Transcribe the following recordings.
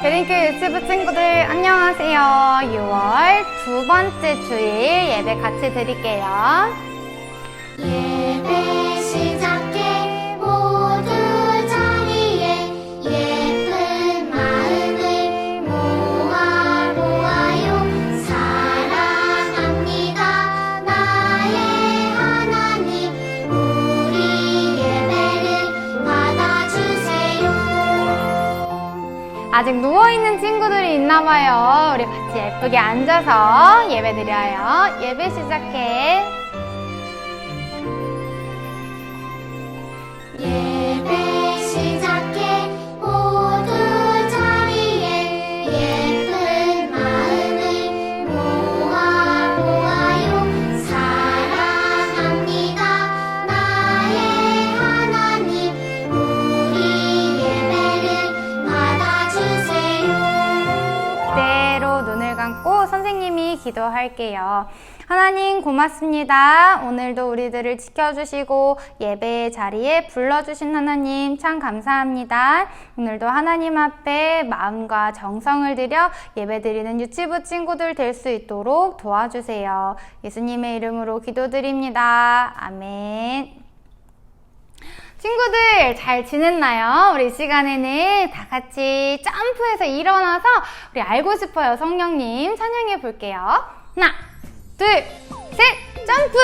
드림교 유튜브 친구들 안녕하세요. 6월 두 번째 주일 예배 같이 드릴게요. 예배 시작해 모두 자리에 예쁜 마음을 모아요. 사랑합니다 나의 하나님, 우리 예배를 받아주세요. 아직 누워있는 친구들이 있나봐요. 우리 같이 예쁘게 앉아서 예배 드려요. 예배 시작해. 예배 시작해 모두 자리에 예쁜 마음을 모아요. 사랑합니다 나의 하나님, 우리 예배를 받아주세요. 그대로 눈을 감고 선생님이 기도할게요. 하나님 고맙습니다. 오늘도 우리들을 지켜주시고 예배의 자리에 불러주신 하나님 참 감사합니다. 오늘도 하나님 앞에 마음과 정성을 들여 예배드리는 유치부 친구들 될 수 있도록 도와주세요. 예수님의 이름으로 기도드립니다. 아멘. 친구들 잘 지냈나요? 우리 이 시간에는 다 같이 점프해서 일어나서 우리 알고 싶어요 성령님 찬양해 볼게요. 하나 둘, 셋, 점프!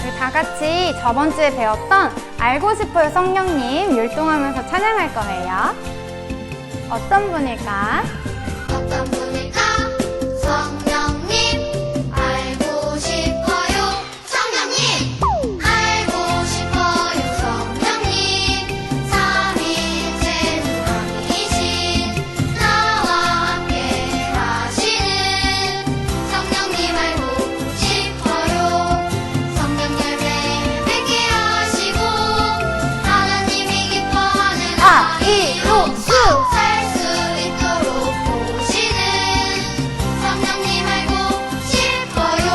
우리 다 같이 저번 주에 배웠던 알고 싶어요 성령님 율동하면서 찬양할 거예요. 어떤 분일까? 어떤 분일까? 성령님 알고 싶어요. 성령님 알고 싶어요. 성령님 삼위일체 주왕이신 나와 함께 하시는 성령님 알고 싶어요. 성령 열매 맺게 하시고 하나님이 기뻐하는 아이로 살 수 있도록 보시는 성령님 알고 싶어요.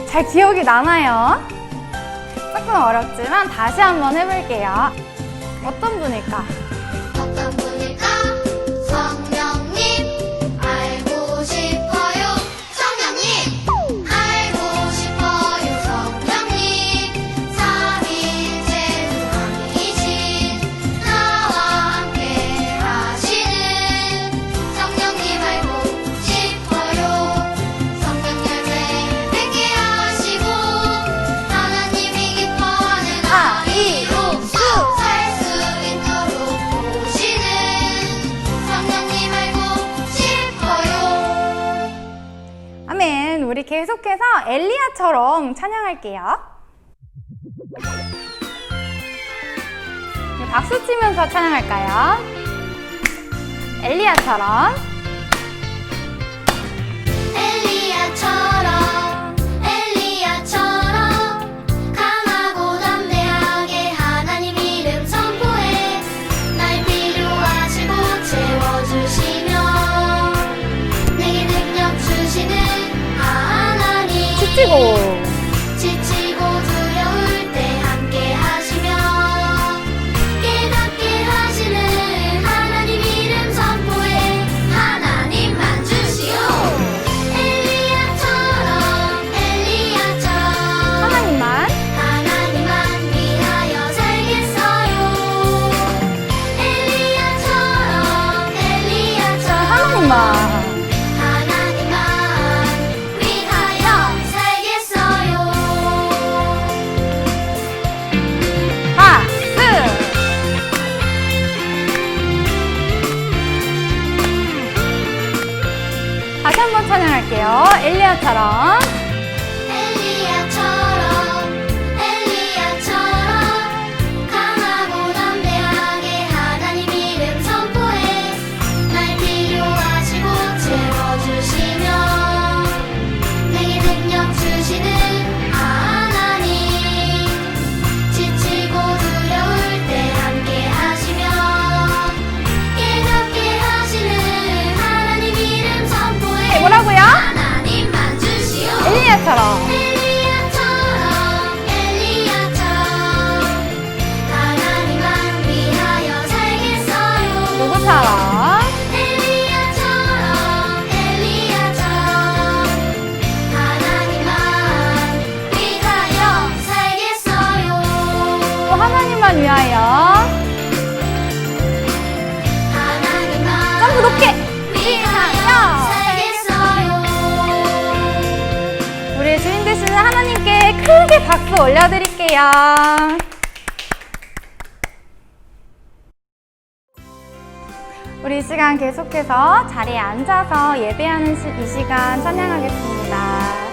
잘 기억이 나나요? 조금 어렵지만 다시 한번 해볼게요. 어떤 분일까? 어떤 분일까? 성령님 알고 싶어요. 성령님 알고 싶어요. 성령님 삼위일체 주왕이신 나와 함께 하시는 성령님 알고 싶어요. 성령 열매 맺게 하시고 하나님이 기뻐하는 아이로서 살 수 있도록 보시는 성령님 알고 싶어요. 아멘. 우리 계속해서 엘리야처럼 찬양할게요. 박수 치면서 찬양할까요? 엘리야처럼. 엘리야처럼 강하고 담대하게 하나님 이름 선포해 날 필요하시고 채워주시며 내게 능력 주시는 하나님, 지치고 두려울 때 함께 하시며 깨닫게 하시는 하나님 이름 선포해 하나님만 주시오. 하나님만. 하나님만 위하여 살겠어요. 엘리야처럼 하나님만. 하나님만 위하여 살겠어요. 박수! 다시 한번 찬양할게요. 엘리야처럼. 엘리야처럼 강하고 담대하게 하나님 이름 선포해 날 필요하시고 채워주시며 내게 능력 주시는 하나님, 지치고 두려울 때 함께 하시며 깨닫게 하시는 하나님 이름 선포해 뭐라고요? 하나님만 주시오. 엘리야처럼. 엘리야처럼 주님만 위하여. 하나님만 점프 높게. 위하여 살겠어요. 우리 주인 되시는 하나님께 크게 박수 올려드릴게요. 우리 이 시간 계속해서 자리에 앉아서 예배하는 이 시간 찬양하겠습니다.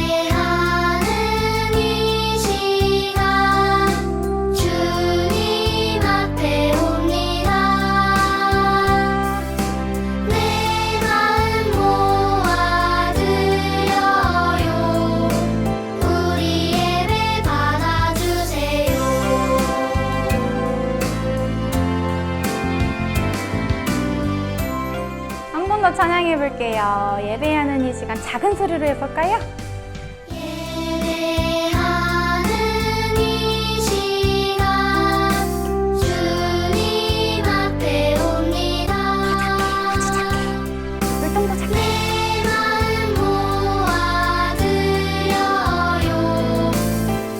예배하는 이 시간 주님 앞에 옵니다. 내 마음 모아드려요. 우리 예배 받아주세요. 한 번 더 찬양해 볼게요. 예배하는 이 시간 작은 소리로 해볼까요? 예배하는 이 시간 주님 앞에 옵니다. 물동도 작게. 내 마음 모아드려요.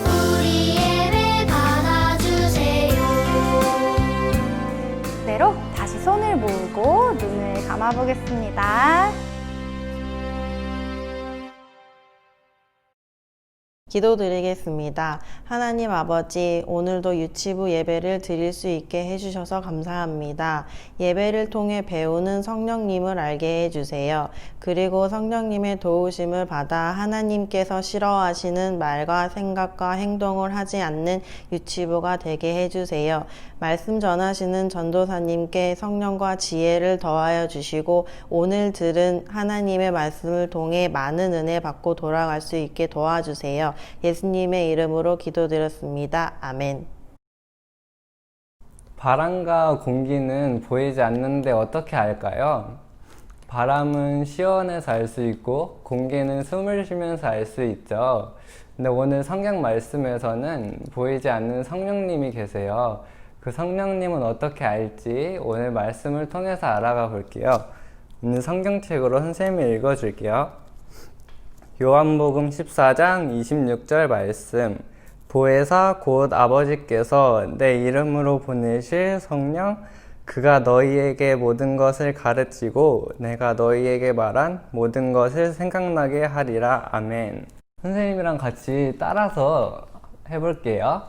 우리 예배 받아주세요. 그대로 다시 손을 모으고 눈을 감아보겠습니다. 기도드리겠습니다. 하나님 아버지, 오늘도 유치부 예배를 드릴 수 있게 해주셔서 감사합니다. 예배를 통해 배우는 성령님을 알게 해주세요. 그리고 성령님의 도우심을 받아 하나님께서 싫어하시는 말과 생각과 행동을 하지 않는 유치부가 되게 해주세요. 말씀 전하시는 전도사님께 성령과 지혜를 더하여 주시고 오늘 들은 하나님의 말씀을 통해 많은 은혜 받고 돌아갈 수 있게 도와주세요. 예수님의 이름으로 기도드렸습니다. 아멘. 바람과 공기는 보이지 않는데 어떻게 알까요? 바람은 시원해서 알 수 있고 공기는 숨을 쉬면서 알 수 있죠. 근데 오늘 성경 말씀에서는 보이지 않는 성령님이 계세요. 그 성령님은 어떻게 알지 오늘 말씀을 통해서 알아가 볼게요. 오늘 성경책으로 선생님이 읽어줄게요. 요한복음 14장 26절 말씀. 보혜사 곧 아버지께서 내 이름으로 보내실 성령 그가 너희에게 모든 것을 가르치고 내가 너희에게 말한 모든 것을 생각나게 하리라. 아멘. 선생님이랑 같이 따라서 해볼게요.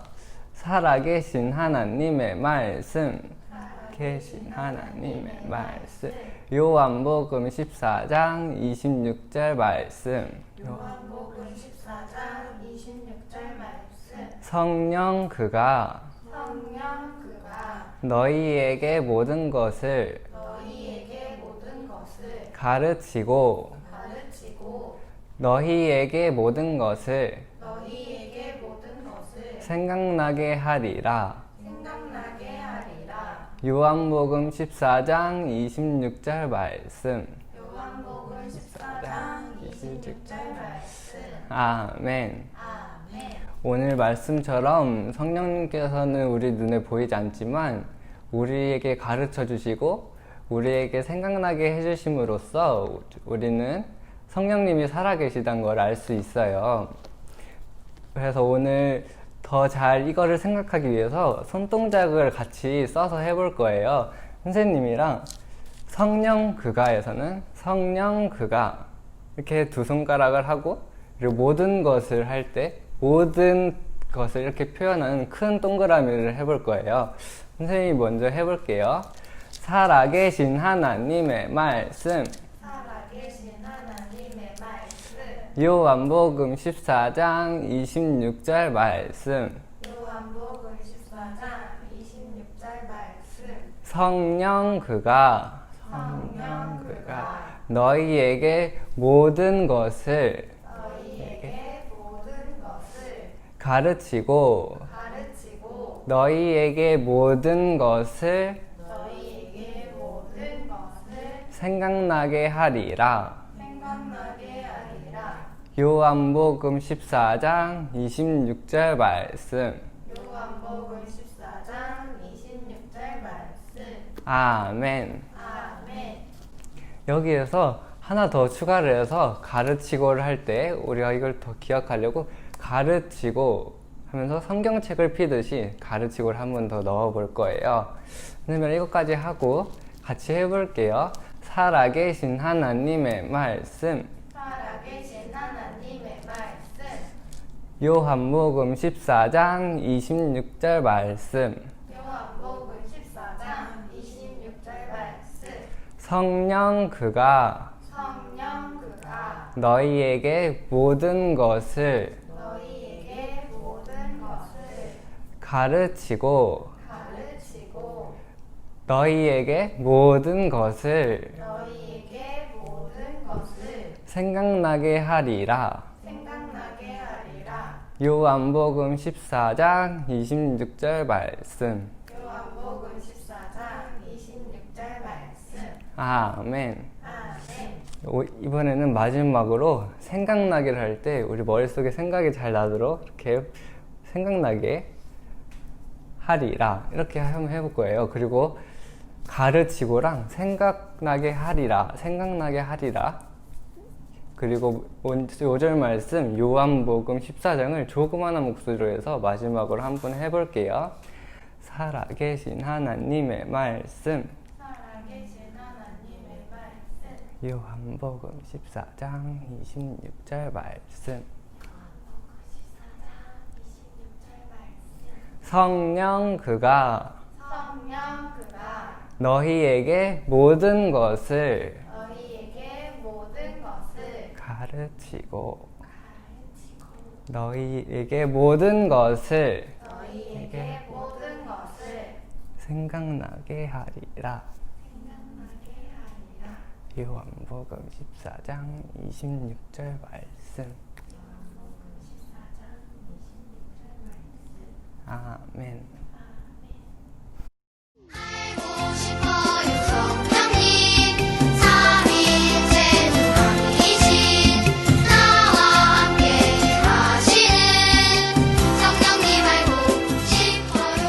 살아계신 하나님의 말씀. 계신 하나님의 말씀. 요한복음 14장 26절 말씀. 요한복음 14장 26절 말씀. 성령 그가 너희에게 모든 것을 가르치고 너희에게 모든 것을 생각나게 하리라. 요한복음 14장 26절 말씀. 요한복음 14장 26절 말씀. 아멘. 아멘. 오늘 말씀처럼 성령님께서는 우리 눈에 보이지 않지만 우리에게 가르쳐 주시고 우리에게 생각나게 해주심으로써 우리는 성령님이 살아계시다는 걸 알 수 있어요. 그래서 오늘 더 잘 이거를 생각하기 위해서 손동작을 같이 써서 해볼 거예요. 선생님이랑 성령 그가에서는 성령 그가 이렇게 두 손가락을 하고 그리고 모든 것을 할 때 모든 것을 이렇게 표현하는 큰 동그라미를 해볼 거예요. 선생님이 먼저 해볼게요. 살아계신 하나님의 말씀. 요한복음 14장 26절 말씀. 요한복음 14장 26절 말씀. 성령 그가 너희에게 모든 것을 가르치고 너희에게 모든 것을 생각나게 하리라. 요한복음 14장 26절 말씀. 요한복음 14장 26절 말씀. 아멘. 아멘. 여기에서 하나 더 추가를 해서 가르치고를 할 때 우리가 이걸 더 기억하려고 가르치고 하면서 성경책을 피듯이 가르치고를 한 번 더 넣어 볼 거예요. 그러면 이것까지 하고 같이 해볼게요. 살아계신 하나님의 말씀. 살아계신 하나님의 말씀. 요한복음 14장 26절 말씀. 요한복음 14장 26절 말씀. 성령 그가 너희에게 모든 것을 가르치고 너희에게 모든 것을 생각나게 하리라. 요한복음 14장 26절 말씀. 요한복음 14장 26절 말씀. 아멘. 이번에는 마지막으로 생각나기를 할 때 우리 머릿속에 생각이 잘 나도록 이렇게 생각나게 하리라 이렇게 한번 해볼 거예요. 그리고 가르치고랑 생각나게 하리라, 생각나게 하리라. 그리고 5절 말씀 요한복음 14장을 조그마한 목소리로 해서 마지막으로 한번 해볼게요. 살아계신 하나님의 말씀. 요한복음 14장 26절 말씀. 성령 그가 너희에게 모든 것을 가르치고 너희에게 모든 것을 생각나게 하리라. 요한복음 14장 26절 말씀. 아멘. 알고 싶어요 성령님 삼위일체 주왕이신 나와 함께 하시는 성령님 알고 싶어요.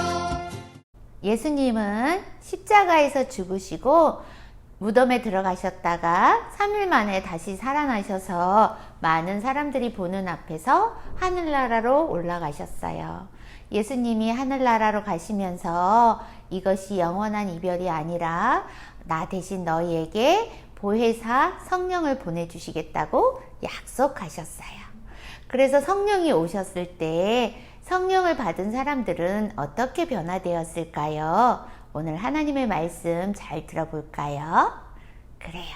예수님은 십자가에서 죽으시고 무덤에 들어가셨다가 3일 만에 다시 살아나셔서 많은 사람들이 보는 앞에서 하늘나라로 올라가셨어요. 예수님이 하늘나라로 가시면서 이것이 영원한 이별이 아니라 나 대신 너희에게 보혜사 성령을 보내주시겠다고 약속하셨어요. 그래서 성령이 오셨을 때 성령을 받은 사람들은 어떻게 변화되었을까요? 오늘 하나님의 말씀 잘 들어볼까요? 그래요.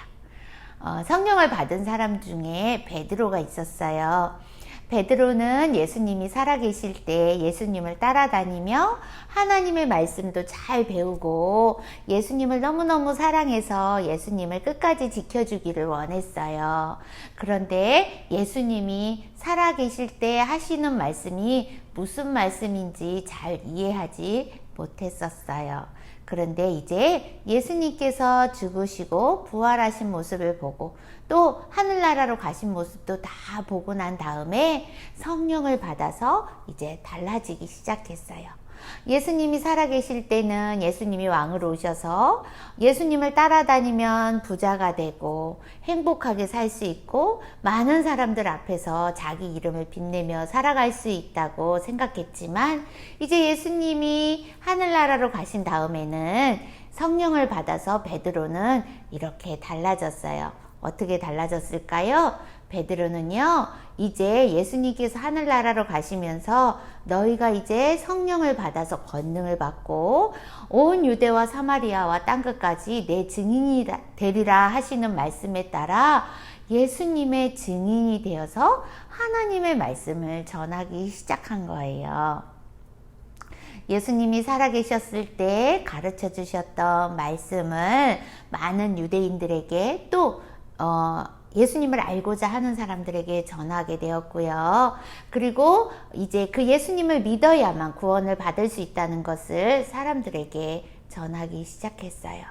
성령을 받은 사람 중에 베드로가 있었어요. 베드로는 예수님이 살아계실 때 예수님을 따라다니며 하나님의 말씀도 잘 배우고 예수님을 너무너무 사랑해서 예수님을 끝까지 지켜주기를 원했어요. 그런데 예수님이 살아계실 때 하시는 말씀이 무슨 말씀인지 잘 이해하지 못했었어요. 그런데 이제 예수님께서 죽으시고 부활하신 모습을 보고 또 하늘나라로 가신 모습도 다 보고 난 다음에 성령을 받아서 이제 달라지기 시작했어요. 예수님이 살아계실 때는 예수님이 왕으로 오셔서 예수님을 따라다니면 부자가 되고 행복하게 살 수 있고 많은 사람들 앞에서 자기 이름을 빛내며 살아갈 수 있다고 생각했지만 이제 예수님이 하늘나라로 가신 다음에는 성령을 받아서 베드로는 이렇게 달라졌어요. 어떻게 달라졌을까요? 베드로는요, 이제 예수님께서 하늘나라로 가시면서 너희가 이제 성령을 받아서 권능을 받고 온 유대와 사마리아와 땅끝까지 내 증인이 되리라 하시는 말씀에 따라 예수님의 증인이 되어서 하나님의 말씀을 전하기 시작한 거예요. 예수님이 살아계셨을 때 가르쳐 주셨던 말씀을 많은 유대인들에게 또 예수님을 알고자 하는 사람들에게 전하게 되었고요. 그리고 이제 그 예수님을 믿어야만 구원을 받을 수 있다는 것을 사람들에게 전하기 시작했어요.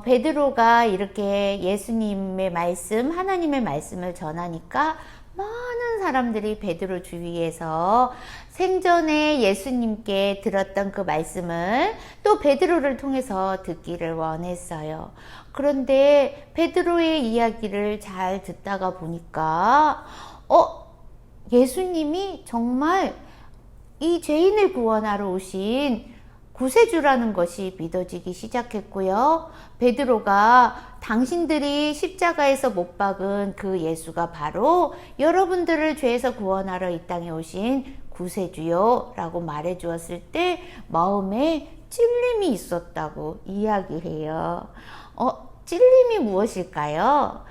베드로가 이렇게 예수님의 말씀, 하나님의 말씀을 전하니까 많은 사람들이 베드로 주위에서 생전에 예수님께 들었던 그 말씀을 또 베드로를 통해서 듣기를 원했어요. 그런데 베드로의 이야기를 잘 듣다가 보니까 예수님이 정말 이 죄인을 구원하러 오신 구세주라는 것이 믿어지기 시작했고요. 베드로가 당신들이 십자가에서 못 박은 그 예수가 바로 여러분들을 죄에서 구원하러 이 땅에 오신 구세주요 라고 말해 주었을 때 마음에 찔림이 있었다고 이야기해요. 찔림이 무엇일까요?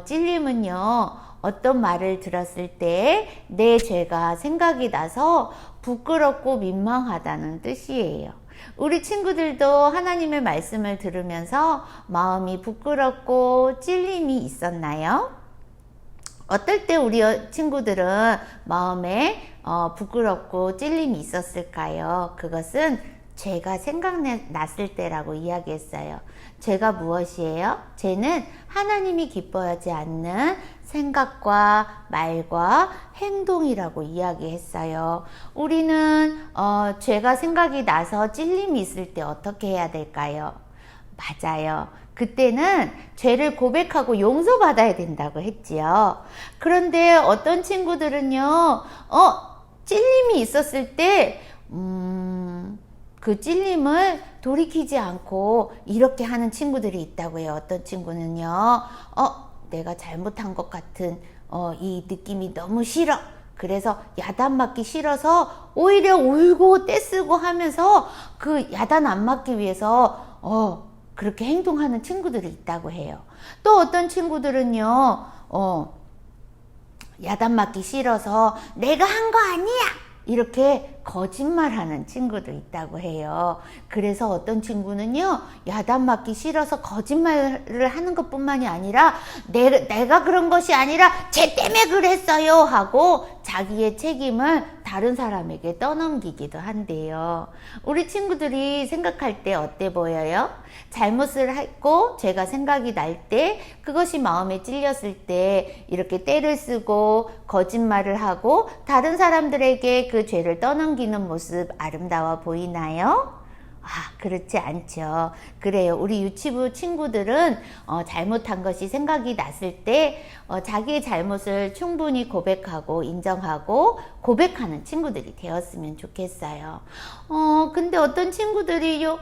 찔림은요, 어떤 말을 들었을 때 내 죄가 생각이 나서 부끄럽고 민망하다는 뜻이에요. 우리 친구들도 하나님의 말씀을 들으면서 마음이 부끄럽고 찔림이 있었나요? 어떨 때 우리 친구들은 마음에 부끄럽고 찔림이 있었을까요? 그것은 죄가 생각났을 때라고 이야기했어요. 죄가 무엇이에요? 죄는 하나님이 기뻐하지 않는 생각과 말과 행동이라고 이야기했어요. 우리는 죄가 생각이 나서 찔림이 있을 때 어떻게 해야 될까요? 맞아요. 그때는 죄를 고백하고 용서받아야 된다고 했지요. 그런데 어떤 친구들은요, 찔림이 있었을 때 그 찔림을 돌이키지 않고 이렇게 하는 친구들이 있다고 해요. 어떤 친구는요, 내가 잘못한 것 같은 이 느낌이 너무 싫어. 그래서 야단 맞기 싫어서 오히려 울고 떼쓰고 하면서 그 야단 안 맞기 위해서 그렇게 행동하는 친구들이 있다고 해요. 또 어떤 친구들은요, 야단 맞기 싫어서 내가 한 거 아니야! 이렇게 거짓말하는 친구도 있다고 해요. 그래서 어떤 친구는요, 야단 맞기 싫어서 거짓말을 하는 것뿐만이 아니라 내가 그런 것이 아니라 쟤 때문에 그랬어요 하고 자기의 책임을 다른 사람에게 떠넘기기도 한대요. 우리 친구들이 생각할 때 어때 보여요? 잘못을 했고 죄가 생각이 날 때, 그것이 마음에 찔렸을 때 이렇게 떼를 쓰고 거짓말을 하고 다른 사람들에게 그 죄를 떠넘기는 모습 아름다워 보이나요? 그렇지 않죠. 그래요. 우리 유치부 친구들은 잘못한 것이 생각이 났을 때 자기의 잘못을 충분히 고백하고 인정하고 고백하는 친구들이 되었으면 좋겠어요. 근데 어떤 친구들이요,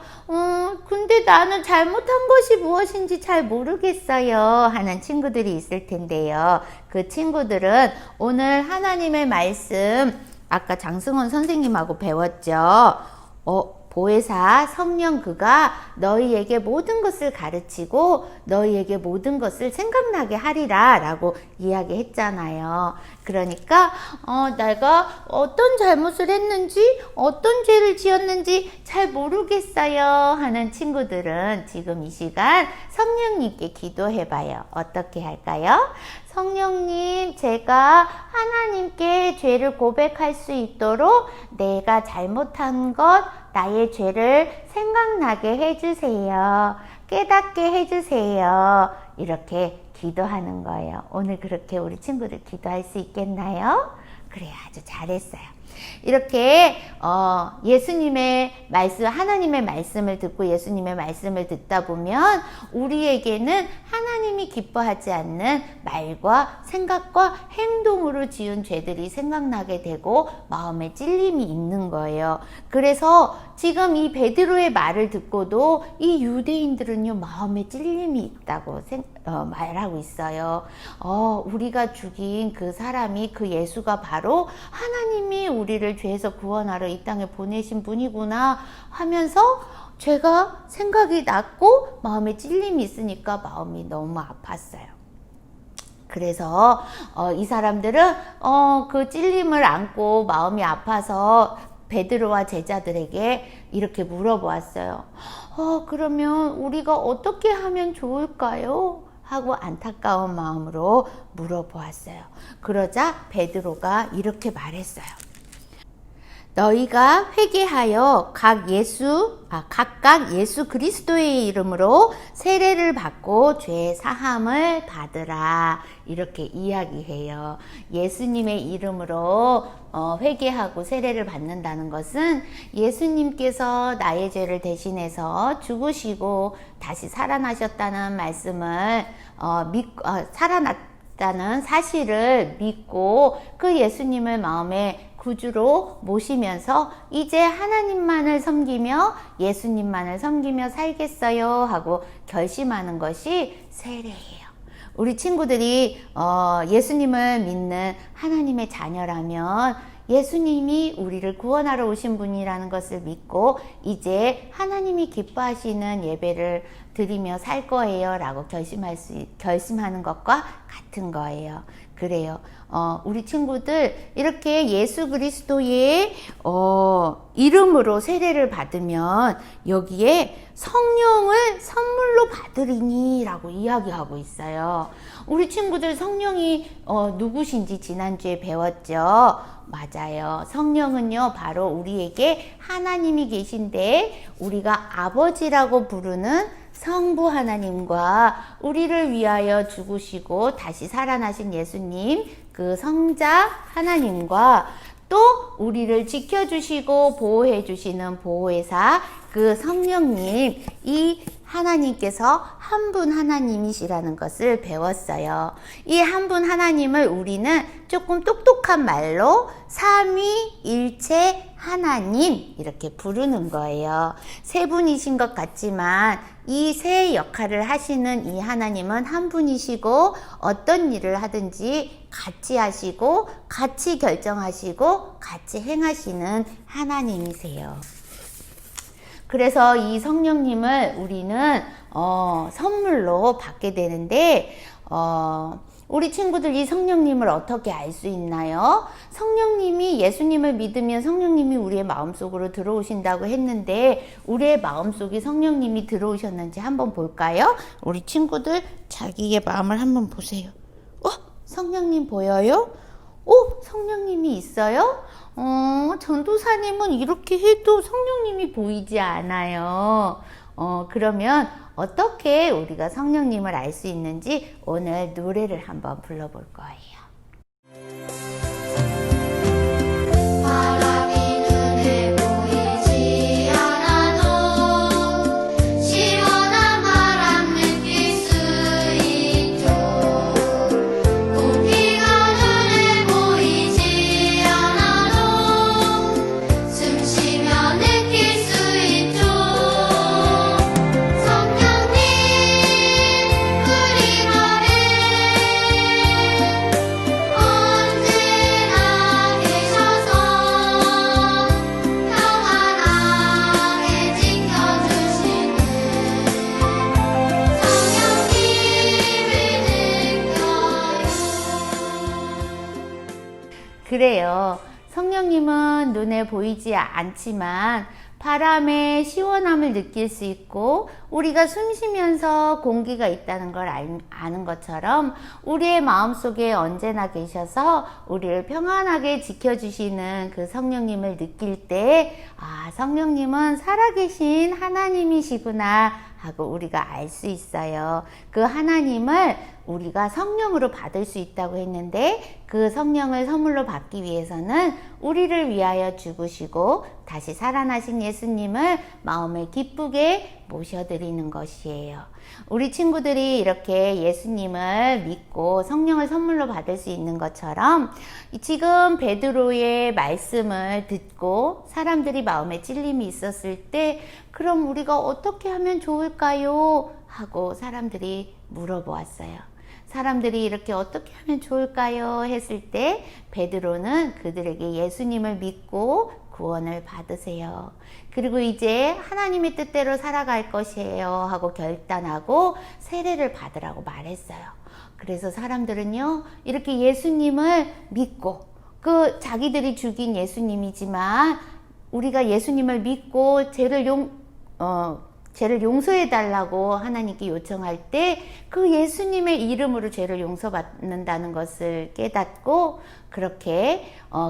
근데 나는 잘못한 것이 무엇인지 잘 모르겠어요 하는 친구들이 있을 텐데요. 그 친구들은 오늘 하나님의 말씀, 아까 장승원 선생님하고 배웠죠. 보혜사 성령 그가 너희에게 모든 것을 가르치고 너희에게 모든 것을 생각나게 하리라 라고 이야기했잖아요. 그러니까 내가 어떤 잘못을 했는지 어떤 죄를 지었는지 잘 모르겠어요 하는 친구들은 지금 이 시간 성령님께 기도해봐요. 어떻게 할까요? 성령님, 제가 하나님께 죄를 고백할 수 있도록 내가 잘못한 것, 나의 죄를 생각나게 해주세요. 깨닫게 해주세요. 이렇게 기도하는 거예요. 오늘 그렇게 우리 친구들 기도할 수 있겠나요? 그래, 아주 잘했어요. 이렇게 예수님의 말씀, 하나님의 말씀을 듣고 예수님의 말씀을 듣다 보면 우리에게는 하나님이 기뻐하지 않는 말과 생각과 행동으로 지은 죄들이 생각나게 되고 마음에 찔림이 있는 거예요. 그래서 지금 이 베드로의 말을 듣고도 이 유대인들은요, 마음에 찔림이 있다고 말하고 있어요. 우리가 죽인 그 사람이, 그 예수가 바로 하나님이 우리를 죄에서 구원하러 이 땅에 보내신 분이구나 하면서 죄가 생각이 났고 마음에 찔림이 있으니까 마음이 너무 아팠어요. 그래서 이 사람들은 그 찔림을 안고 마음이 아파서 베드로와 제자들에게 이렇게 물어보았어요. 그러면 우리가 어떻게 하면 좋을까요? 하고 안타까운 마음으로 물어보았어요. 그러자 베드로가 이렇게 말했어요. 너희가 회개하여 각각 예수 그리스도의 이름으로 세례를 받고 죄 사함을 받으라. 이렇게 이야기해요. 예수님의 이름으로 회개하고 세례를 받는다는 것은 예수님께서 나의 죄를 대신해서 죽으시고 다시 살아나셨다는 말씀을 살아났다는 사실을 믿고 그 예수님을 마음에 구주로 모시면서 이제 하나님만을 섬기며 예수님만을 섬기며 살겠어요 하고 결심하는 것이 세례예요. 우리 친구들이 예수님을 믿는 하나님의 자녀라면 예수님이 우리를 구원하러 오신 분이라는 것을 믿고 이제 하나님이 기뻐하시는 예배를 드리며 살 거예요 라고 결심하는 것과 같은 거예요. 그래요. 우리 친구들 이렇게 예수 그리스도의 이름으로 세례를 받으면 여기에 성령을 선물로 받으리니 라고 이야기하고 있어요. 우리 친구들 성령이 누구신지 지난주에 배웠죠? 맞아요. 성령은요 바로 우리에게 하나님이 계신데 우리가 아버지라고 부르는 성부 하나님과 우리를 위하여 죽으시고 다시 살아나신 예수님, 그 성자 하나님과 또 우리를 지켜주시고 보호해 주시는 보호의사 그 성령님, 이 하나님께서 한 분 하나님이시라는 것을 배웠어요. 이 한 분 하나님을 우리는 조금 똑똑한 말로 삼위일체 하나님 이렇게 부르는 거예요. 세 분이신 것 같지만 이 세 역할을 하시는 이 하나님은 한 분이시고 어떤 일을 하든지 같이 하시고 같이 결정하시고 같이 행하시는 하나님이세요. 그래서 이 성령님을 우리는 선물로 받게 되는데 우리 친구들 이 성령님을 어떻게 알 수 있나요? 성령님이 예수님을 믿으면 성령님이 우리의 마음속으로 들어오신다고 했는데 우리의 마음속에 성령님이 들어오셨는지 한번 볼까요? 우리 친구들 자기의 마음을 한번 보세요. 성령님 보여요? 성령님이 있어요? 전도사님은 이렇게 해도 성령님이 보이지 않아요. 그러면 어떻게 우리가 성령님을 알 수 있는지 오늘 노래를 한번 불러볼 거예요. 바람이 눈에 보이지 않아도 시원한 바람 느낄 수 있죠. 공기가 눈에 보이지 않아도 숨 쉬며 느낄 수 있죠. 성령님 우리 맘에 언제나 계셔서 평안하게 지켜주시는 성령님을 느껴요. 그래요. 성령님은 눈에 보이지 않지만 바람의 시원함을 느낄 수 있고 우리가 숨 쉬면서 공기가 있다는 걸 아는 것처럼 우리의 마음속에 언제나 계셔서 우리를 평안하게 지켜주시는 그 성령님을 느낄 때 성령님은 살아계신 하나님이시구나 하고 우리가 알 수 있어요. 그 하나님을 우리가 성령으로 받을 수 있다고 했는데 그 성령을 선물로 받기 위해서는 우리를 위하여 죽으시고 다시 살아나신 예수님을 마음에 기쁘게 모셔드리는 것이에요. 우리 친구들이 이렇게 예수님을 믿고 성령을 선물로 받을 수 있는 것처럼 지금 베드로의 말씀을 듣고 사람들이 마음에 찔림이 있었을 때 그럼 우리가 어떻게 하면 좋을까요? 하고 사람들이 물어보았어요. 사람들이 이렇게 어떻게 하면 좋을까요? 했을 때 베드로는 그들에게 예수님을 믿고 구원을 받으세요. 그리고 이제 하나님의 뜻대로 살아갈 것이에요 하고 결단하고 세례를 받으라고 말했어요. 그래서 사람들은요 이렇게 예수님을 믿고 그 자기들이 죽인 예수님이지만 우리가 예수님을 믿고 죄를 죄를 용서해 달라고 하나님께 요청할 때 그 예수님의 이름으로 죄를 용서받는다는 것을 깨닫고 그렇게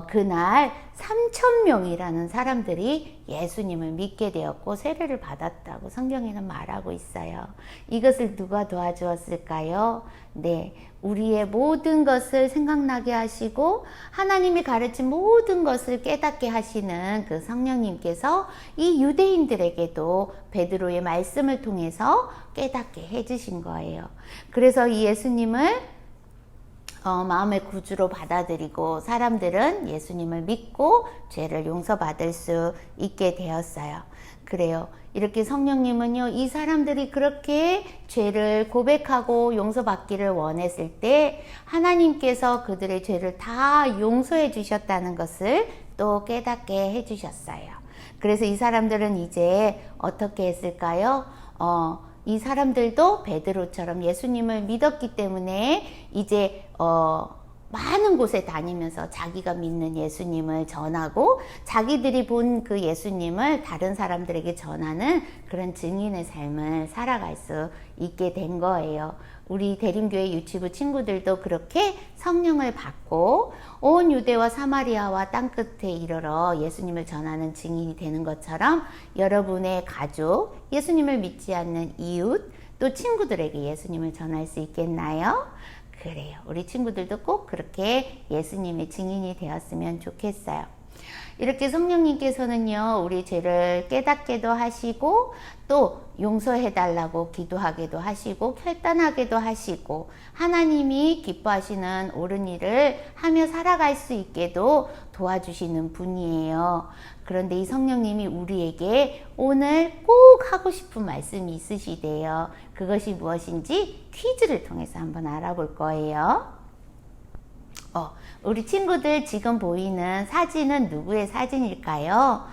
그날 3,000명이라는 사람들이 예수님을 믿게 되었고 세례를 받았다고 성경에는 말하고 있어요. 이것을 누가 도와주었을까요? 네, 우리의 모든 것을 생각나게 하시고 하나님이 가르친 모든 것을 깨닫게 하시는 그 성령님께서 이 유대인들에게도 베드로의 말씀을 통해서 깨닫게 해주신 거예요. 그래서 이 예수님을 마음의 구주로 받아들이고 사람들은 예수님을 믿고 죄를 용서받을 수 있게 되었어요. 그래요. 이렇게 성령님은요, 이 사람들이 그렇게 죄를 고백하고 용서받기를 원했을 때 하나님께서 그들의 죄를 다 용서해 주셨다는 것을 또 깨닫게 해 주셨어요. 그래서 이 사람들은 이제 어떻게 했을까요? 이 사람들도 베드로처럼 예수님을 믿었기 때문에 이제 많은 곳에 다니면서 자기가 믿는 예수님을 전하고 자기들이 본 그 예수님을 다른 사람들에게 전하는 그런 증인의 삶을 살아갈 수 있게 된 거예요. 우리 대림교회 유치부 친구들도 그렇게 성령을 받고 온 유대와 사마리아와 땅끝에 이르러 예수님을 전하는 증인이 되는 것처럼 여러분의 가족, 예수님을 믿지 않는 이웃, 또 친구들에게 예수님을 전할 수 있겠나요? 그래요. 우리 친구들도 꼭 그렇게 예수님의 증인이 되었으면 좋겠어요. 이렇게 성령님께서는요, 우리 죄를 깨닫게도 하시고 또 용서해달라고 기도하게도 하시고 결단하게도 하시고 하나님이 기뻐하시는 옳은 일을 하며 살아갈 수 있게도 도와주시는 분이에요. 그런데 이 성령님이 우리에게 오늘 꼭 하고 싶은 말씀이 있으시대요. 그것이 무엇인지 퀴즈를 통해서 한번 알아볼 거예요. 우리 친구들 지금 보이는 사진은 누구의 사진일까요?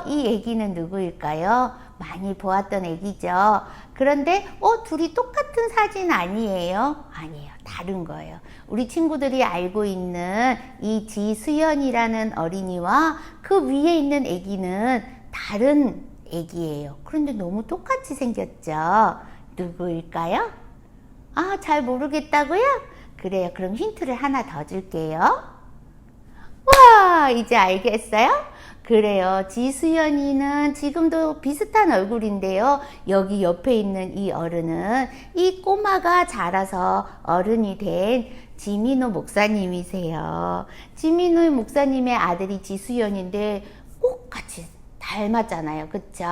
이 애기는 누구일까요? 많이 보았던 애기죠. 그런데 둘이 똑같은 사진 아니에요? 아니에요. 다른 거예요. 우리 친구들이 알고 있는 이 지수연이라는 어린이와 그 위에 있는 애기는 다른 애기예요. 그런데 너무 똑같이 생겼죠. 누구일까요? 잘 모르겠다고요? 그래요. 그럼 힌트를 하나 더 줄게요. 와, 이제 알겠어요? 그래요. 지수연이는 지금도 비슷한 얼굴인데요. 여기 옆에 있는 이 어른은 이 꼬마가 자라서 어른이 된 지민호 목사님이세요. 지민호 목사님의 아들이 지수연인데 꼭 같이 닮았잖아요. 그쵸?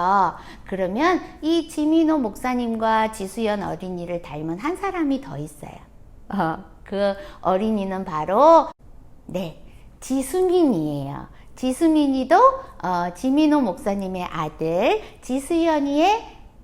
그러면 이 지민호 목사님과 지수연 어린이를 닮은 한 사람이 더 있어요. 그 어린이는 바로 지수민이에요. 지수민이도 지민호 목사님의 아들 지수연이의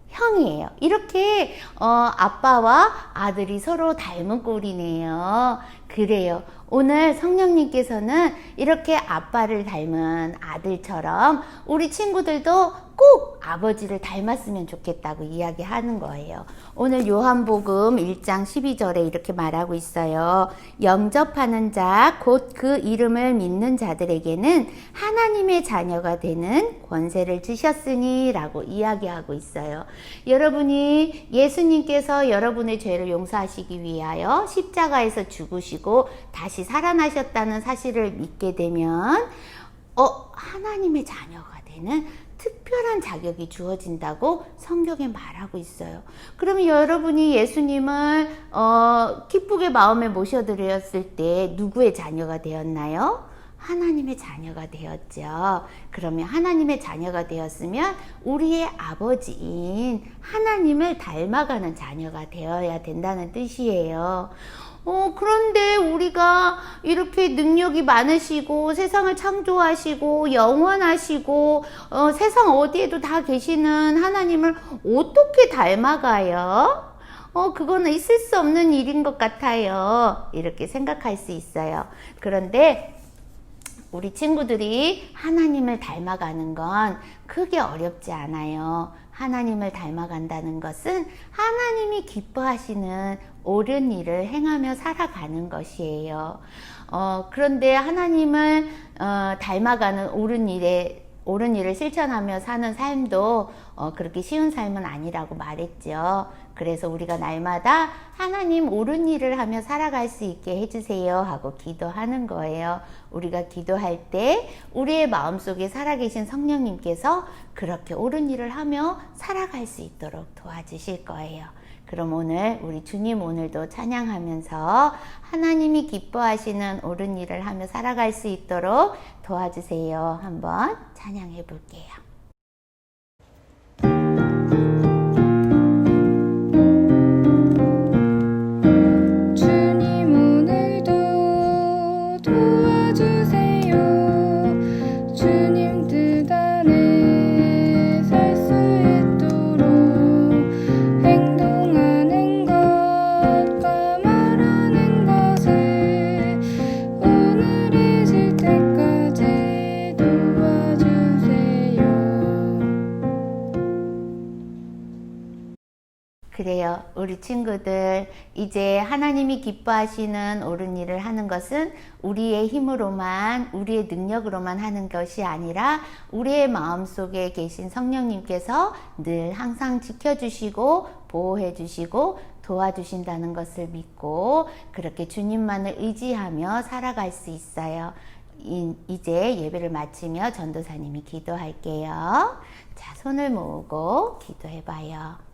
형이에요. 이렇게 아빠와 아들이 서로 닮은 꼴이네요. 그래요. 오늘 성령님께서는 이렇게 아빠를 닮은 아들처럼 우리 친구들도 꼭 아버지를 닮았으면 좋겠다고 이야기하는 거예요. 오늘 요한복음 1장 12절에 이렇게 말하고 있어요. 영접하는 자, 곧 그 이름을 믿는 자들에게는 하나님의 자녀가 되는 권세를 주셨으니 라고 이야기하고 있어요. 여러분이 예수님께서 여러분의 죄를 용서하시기 위하여 십자가에서 죽으시고 다시 살아나셨다는 사실을 믿게 되면 하나님의 자녀가 되는 특별한 자격이 주어진다고 성경에 말하고 있어요. 그러면 여러분이 예수님을 기쁘게 마음에 모셔드렸을 때 누구의 자녀가 되었나요? 하나님의 자녀가 되었죠. 그러면 하나님의 자녀가 되었으면 우리의 아버지인 하나님을 닮아가는 자녀가 되어야 된다는 뜻이에요. 그런데 우리가 이렇게 능력이 많으시고 세상을 창조하시고 영원하시고 세상 어디에도 다 계시는 하나님을 어떻게 닮아가요? 그거는 있을 수 없는 일인 것 같아요. 이렇게 생각할 수 있어요. 그런데 우리 친구들이 하나님을 닮아가는 건 크게 어렵지 않아요. 하나님을 닮아간다는 것은 하나님이 기뻐하시는 옳은 일을 행하며 살아가는 것이에요. 그런데 하나님을 닮아가는 옳은 일에 옳은 일을 실천하며 사는 삶도 그렇게 쉬운 삶은 아니라고 말했죠. 그래서 우리가 날마다 하나님 옳은 일을 하며 살아갈 수 있게 해주세요 하고 기도하는 거예요. 우리가 기도할 때 우리의 마음속에 살아계신 성령님께서 그렇게 옳은 일을 하며 살아갈 수 있도록 도와주실 거예요. 그럼 오늘 우리 주님 오늘도 찬양하면서 하나님이 기뻐하시는 옳은 일을 하며 살아갈 수 있도록 도와주세요. 한번 찬양해 볼게요. 주님 오늘도 도와주세요. 주님 뜻 안에 살 수 있도록 행동하는 것과 말하는 것을 오늘 잊을 때까지 도와주세요. 그래요. 우리 친구들, 이제 하나님이 기뻐하시는 옳은 일을 하는 것은 우리의 힘으로만, 우리의 능력으로만 하는 것이 아니라 우리의 마음속에 계신 성령님께서 늘 항상 지켜주시고 보호해주시고 도와주신다는 것을 믿고 그렇게 주님만을 의지하며 살아갈 수 있어요. 이제 예배를 마치며 전도사님이 기도할게요. 자, 손을 모으고 기도해봐요.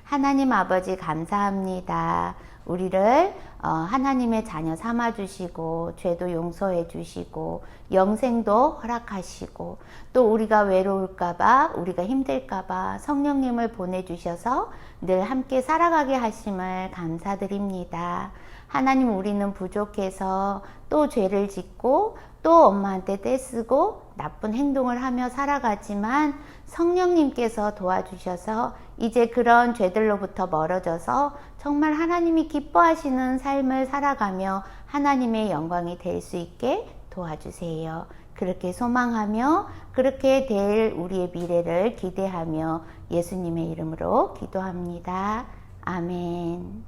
하나님 아버지 감사합니다. 우리를 하나님의 자녀 삼아주시고 죄도 용서해 주시고 영생도 허락하시고 또 우리가 외로울까봐 우리가 힘들까봐 성령님을 보내주셔서 늘 함께 살아가게 하심을 감사드립니다. 하나님 우리는 부족해서 또 죄를 짓고 또 엄마한테 떼쓰고 나쁜 행동을 하며 살아가지만 성령님께서 도와주셔서 이제 그런 죄들로부터 멀어져서 정말 하나님이 기뻐하시는 삶을 살아가며 하나님의 영광이 될 수 있게 도와주세요. 그렇게 소망하며 그렇게 될 우리의 미래를 기대하며 예수님의 이름으로 기도합니다. 아멘.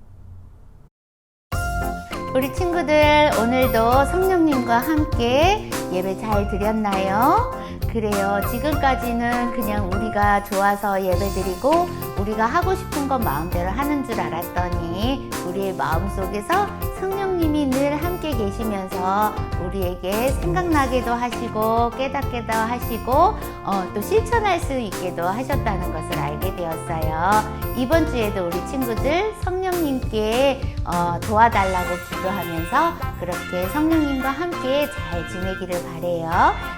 우리 친구들 오늘도 성령님과 함께 예배 잘 드렸나요? 그래요. 지금까지는 그냥 우리가 좋아서 예배드리고 우리가 하고 싶은 것 마음대로 하는 줄 알았더니 우리의 마음속에서 성령님이 늘 함께 계시면서 우리에게 생각나게도 하시고 깨닫게도 하시고 또 실천할 수 있게도 하셨다는 것을 알게 되었어요. 이번 주에도 우리 친구들 성령님께 도와달라고 기도하면서 그렇게 성령님과 함께 잘 지내기를 바래요.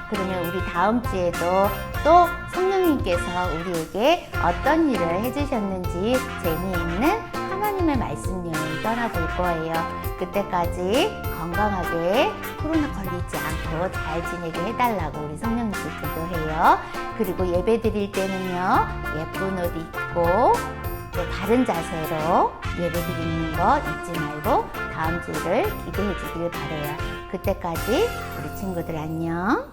그러면 우리 다음 주에도 또 성령님께서 우리에게 어떤 일을 해주셨는지 재미있는 하나님의 말씀 여행 떠나볼 거예요. 그때까지 건강하게 코로나 걸리지 않고 잘 지내게 해달라고 우리 성령님께 기도해요. 그리고 예배 드릴 때는요, 예쁜 옷 입고 또 바른 자세로 예배 드리는 거 잊지 말고 다음 주를 기대해 주길 바래요. 그때까지 우리 친구들 안녕.